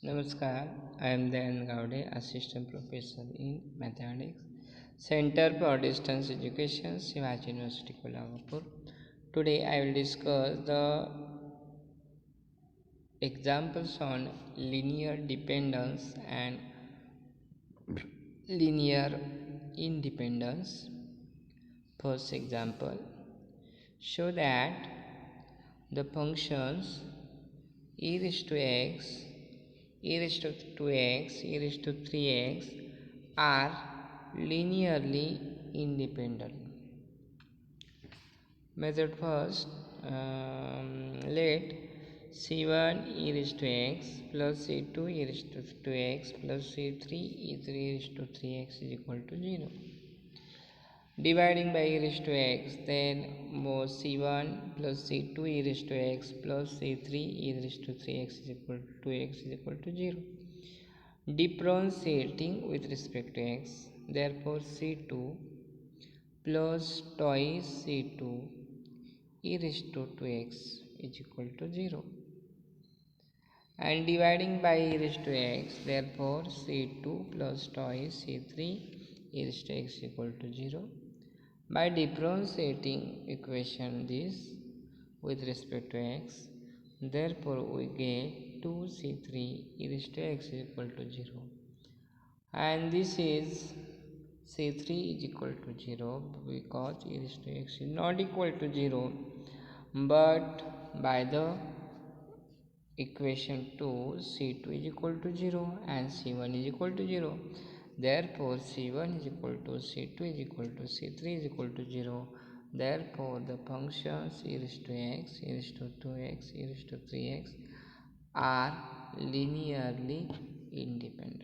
Namaskar, I am Dayan Gowde, Assistant Professor in Mathematics, Center for Distance Education, Shivaji University, Kolhapur. Today I will discuss the examples on linear dependence and linear independence. First example, show that the functions e raised to x, e raised to 2x, e raised to 3x are linearly independent. Method first, let c1 e raised to x plus c2 e raised to 2x plus c3 e raised to 3x is equal to 0. Dividing by e raised to x, then both c1 plus c2 e raised to x plus c3 e raised to 3x is equal to 2x is equal to 0. Differentiating with respect to x, therefore c2 plus twice c2 e raised to 2x is equal to 0. And dividing by e raised to x, therefore c2 plus twice c3 e raised to x is equal to 0. By differentiating equation this with respect to x, therefore we get 2c3 e raised to x is equal to 0. And this is c3 is equal to 0 because e raised to x is not equal to 0, but by the equation 2, c2 is equal to 0 and c1 is equal to 0. Therefore c1 is equal to c2 is equal to c3 is equal to 0. Therefore the functions e raised to x, e raised to 2x, e raised to 3x are linearly independent.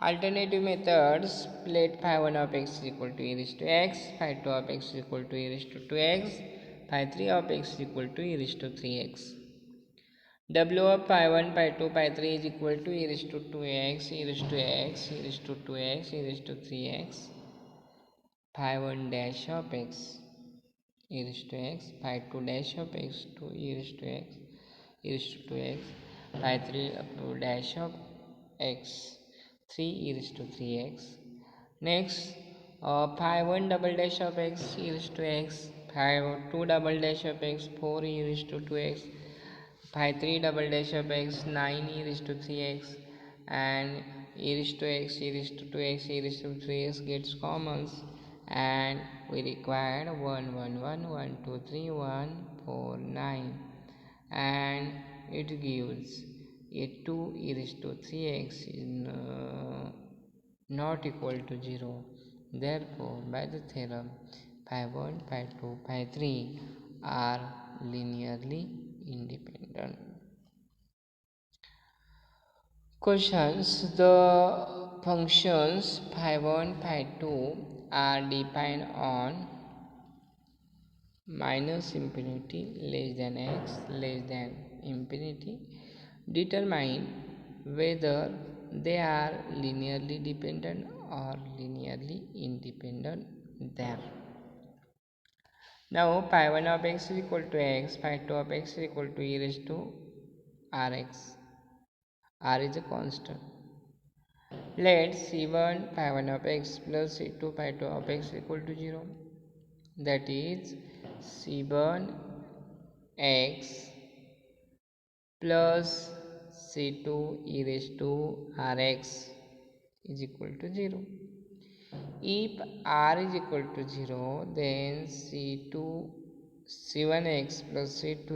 Alternative methods, let phi 1 of x is equal to e raised to x, phi 2 of x is equal to e raised to 2x, phi 3 of x is equal to e raised to 3x. W of pi 1, pi 2, pi 3 is equal to e raised to 2x, e raised to x, e raised to 2x, e raised to 3x. Pi 1 dash of x, e raised to x, pi 2 dash of x to e raised to x, e raised to 2x, pi 3 dash of x, 3 e raised to 3x. Next, pi 1 double dash of x e raised to x, pi 2 double dash of x, 4 e raised to 2x, pi 3 double dash of x, 9 e raised to 3x, and e raised to x, e raised to 2x, e raised to 3x gets commons, and we require 1 1 1 1 2 3 1 4 9, and it gives a 2 e raised to 3x is not equal to 0. Therefore by the theorem pi 1, pi 2, pi 3 are linearly independent. Questions: the functions pi 1, pi 2 are defined on minus infinity less than x less than infinity. Determine whether they are linearly dependent or linearly independent there. Now pi 1 of x is equal to x, pi 2 of x is equal to e raised to rx. R is a constant. Let c1 pi 1 of x plus c2 pi 2 of x equal to 0. That is c1 x plus c2 e raised to rx is equal to 0. If r is equal to 0, then c1x plus c2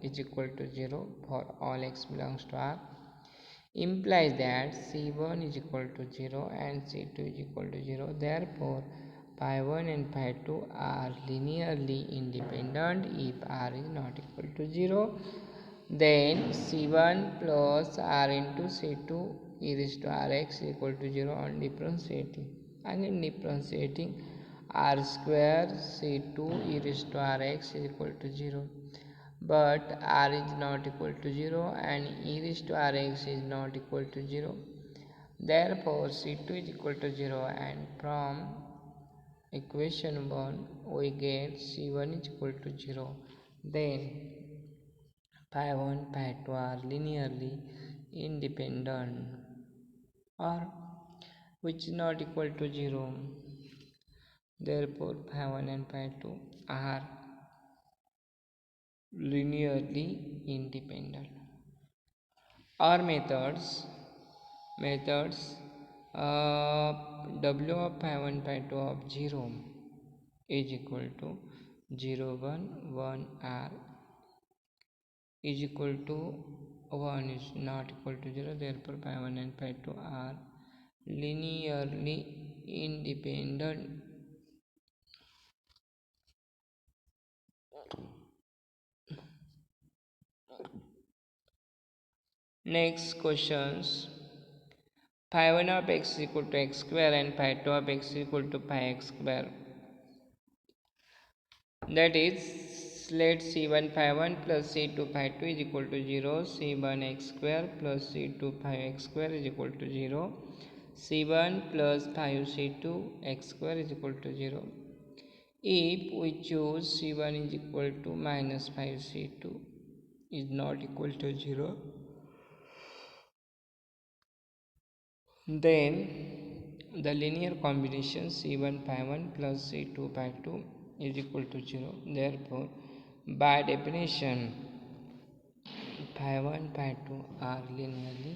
is equal to 0 for all x belongs to r, implies that c1 is equal to 0 and c2 is equal to 0. Therefore pi 1 and pi 2 are linearly independent if r is not equal to 0. Then c1 plus r into c2 e raised to rx is equal to 0 on differentiating. Again differentiating, r square c2 e raised to rx is equal to 0. But r is not equal to 0 and e raised to rx is not equal to 0. Therefore c2 is equal to 0, and from equation 1 we get c1 is equal to 0. Then pi 1 pi 2 are linearly independent or which is not equal to 0. Therefore, pi 1 and pi 2 are linearly independent. Or methods w of pi 1 pi 2 of 0 is equal to 0 1 1 r is equal to 1 is not equal to 0. Therefore, pi 1 and pi 2 are linearly independent. Next questions. Pi 1 of x is equal to x square and pi 2 of x is equal to pi x square. That is, let c1 pi 1 plus c2 pi 2 is equal to 0. c1 x square plus c2 pi x square is equal to 0. c1 plus pi c2 x square is equal to 0. If we choose c1 is equal to minus pi c2 is not equal to 0, then the linear combination c1 pi 1 plus c2 pi 2 is equal to 0. Therefore, by definition, pi 1 pi 2 are linearly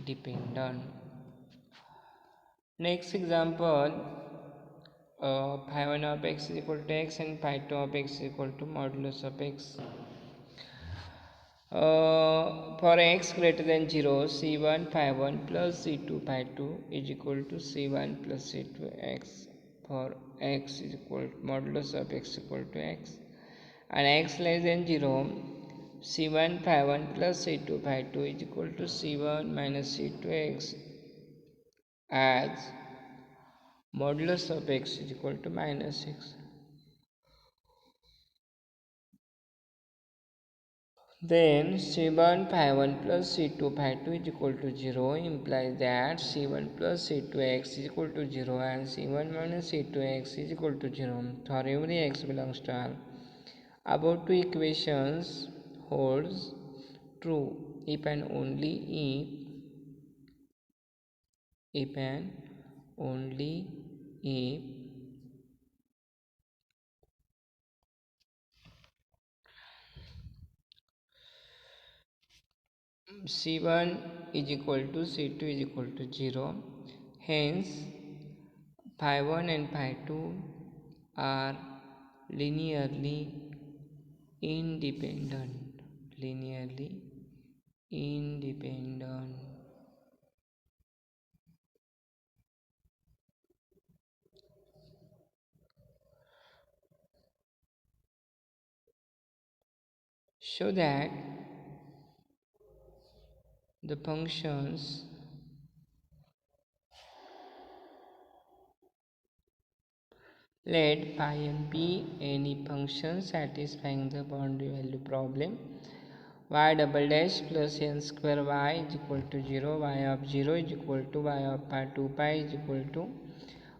dependent. Next example, pi 1 of x is equal to x and pi 2 of x is equal to modulus of x. For x greater than 0, c1 pi 1 plus c2 pi 2 is equal to c1 plus c2 x. For x is equal to modulus of x equal to x. And x less than 0, c1 pi 1 plus c2 pi 2 is equal to c1 minus c2 x, as modulus of x is equal to minus 6. Then c1 pi 1 plus c2 pi 2 is equal to 0 implies that c1 plus c2x is equal to 0 and c1 minus c2x is equal to 0 for every x belongs to R. Above two equations holds true if and only if and only if c1 is equal to c2 is equal to 0. Hence, pi 1 and pi 2 are linearly independent. Linearly independent. So that the functions let pi and p any function satisfying the boundary value problem. Y double dash plus n square y is equal to 0. Y of 0 is equal to y of pi 2 pi is equal to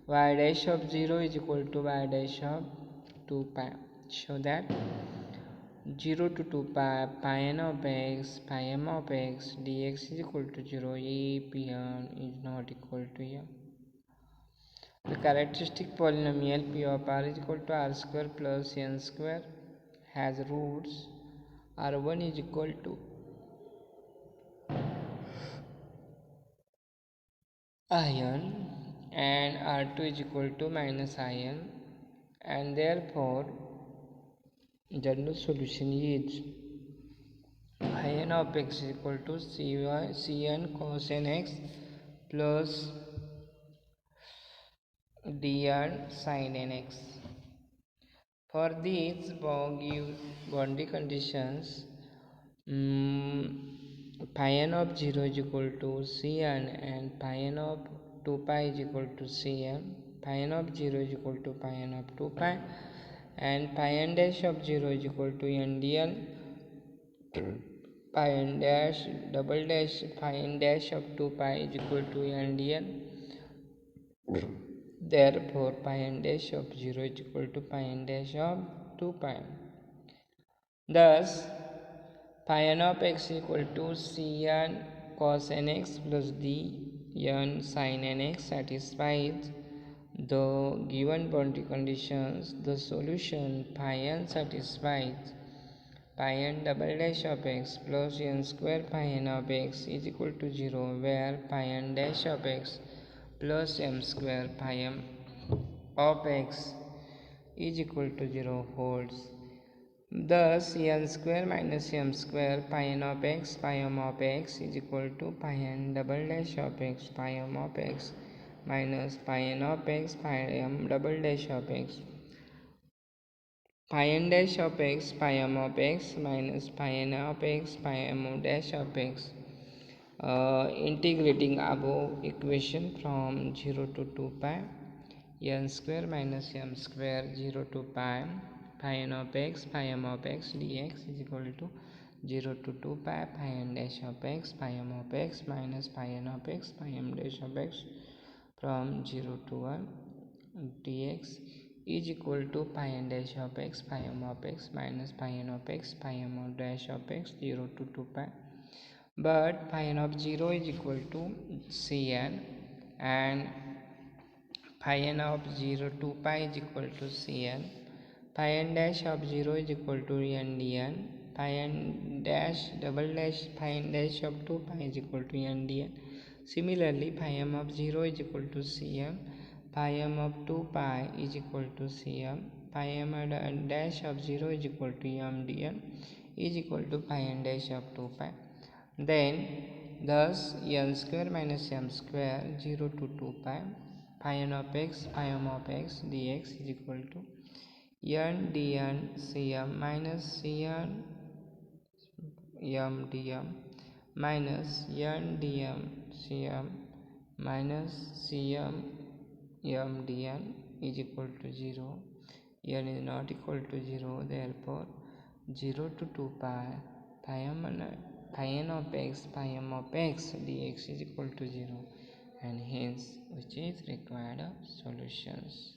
y dash of 0 is equal to y dash of 2 pi. So that 0 to 2 pi pi n of x pi m of x dx is equal to 0 if n is not equal to m. The characteristic polynomial p of r is equal to r square plus n square has roots r1 is equal to ion and r2 is equal to minus ion, and therefore general solution is ion of x is equal to cn cos n x plus dr sin n x. For these boundary conditions, pi n of 0 is equal to cn and pi n of 2 pi is equal to cn. Pi n of 0 is equal to pi n of 2 pi and pi n dash of 0 is equal to ndl. Pi n dash double dash pi n dash of 2 pi is equal to ndl. Therefore, pi n dash of 0 is equal to pi n dash of 2 pi. Thus, Phi n of x equal to cn cos nx plus dn sin nx satisfies the given boundary conditions. The solution phi n satisfies pi n double dash of x plus n square pi n of x is equal to 0, where pi n dash of x plus m square pi m of x is equal to 0 holds. Thus n square minus m square pi n of x pi m of x is equal to pi n double dash of x pi m of x minus pi n of x pi m double dash of x. Pi n dash of x pi m of x minus pi n of x pi m dash of x. Integrating above equation from 0 to 2 pi n square minus m square 0 to pi pi n of x pi m of x dx is equal to 0 to 2 pi pi n dash of x pi m of x minus pi n of x pi m dash of x from 0 to 1 dx is equal to pi n dash of x pi m of x minus pi n of x pi m of dash of x 0 to 2 pi. But pi n of 0 is equal to cn and pi n of 0 to pi is equal to cn. Pi n dash of 0 is equal to n dn. Pi n dash double dash pi n dash of 2 pi is equal to n dn. Similarly, pi m of 0 is equal to cm. Pi m of 2 pi is equal to cm. Pi m dash of 0 is equal to m dn is equal to pi n dash of 2 pi. Then thus n square minus m square 0 to 2 pi pi n of x pi m of x dx is equal to n dn cm minus cn m dm minus n dm cm minus cm m dn is equal to 0. N is not equal to 0, therefore 0 to 2 pi pi n of x pi m of x dx is equal to 0, and hence which is required of solutions.